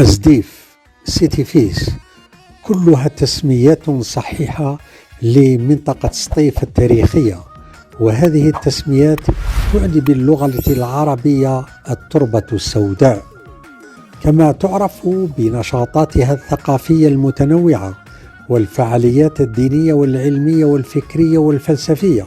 أزديف، سيتيفيس، كلها تسميات صحيحة لمنطقة سطيف التاريخية، وهذه التسميات تعني باللغة العربية التربة السوداء، كما تعرف بنشاطاتها الثقافية المتنوعة والفعاليات الدينية والعلمية والفكرية والفلسفية.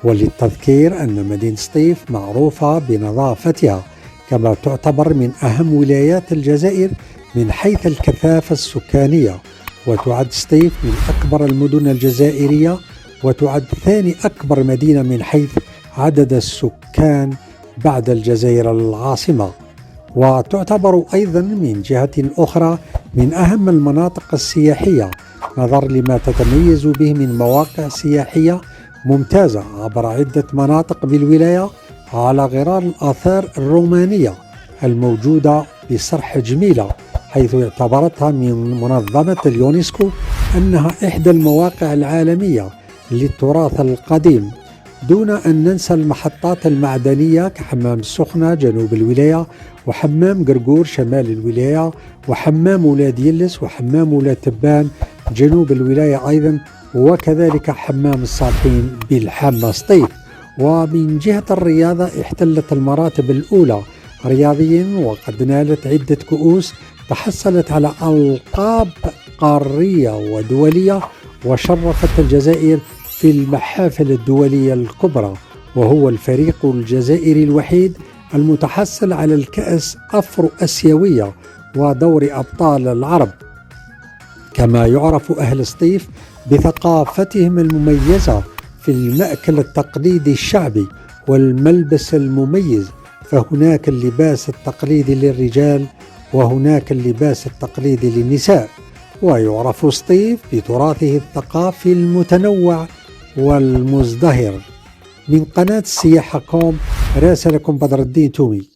وللتذكير أن مدينة سطيف معروفة بنظافتها، كما تعتبر من أهم ولايات الجزائر من حيث الكثافة السكانية، وتعد سطيف من أكبر المدن الجزائرية، وتعد ثاني أكبر مدينة من حيث عدد السكان بعد الجزائر العاصمة، وتعتبر أيضا من جهة أخرى من أهم المناطق السياحية نظرا لما تتميز به من مواقع سياحية ممتازة عبر عدة مناطق بالولاية، على غرار الآثار الرومانية الموجودة بصرح جميلة، حيث اعتبرتها من منظمة اليونسكو أنها إحدى المواقع العالمية للتراث القديم، دون أن ننسى المحطات المعدنية كحمام السخنة جنوب الولاية، وحمام قرقور شمال الولاية، وحمام ولاد يلس، وحمام ولاد تبان جنوب الولاية أيضا، وكذلك حمام الصالحين بالحامة سطيف. ومن جهة الرياضة احتلت المراتب الأولى رياضيا، وقد نالت عدة كؤوس، تحصلت على ألقاب قارية ودولية، وشرفت الجزائر في المحافل الدولية الكبرى، وهو الفريق الجزائري الوحيد المتحصل على الكأس أفرو أسيوية ودور أبطال العرب. كما يعرف أهل سطيف بثقافتهم المميزة في المأكل التقليدي الشعبي والملبس المميز، فهناك اللباس التقليدي للرجال وهناك اللباس التقليدي للنساء. ويعرف سطيف بتراثه الثقافي المتنوع والمزدهر. من قناة السياحة كوم، راسلكم بدر الدين تومي.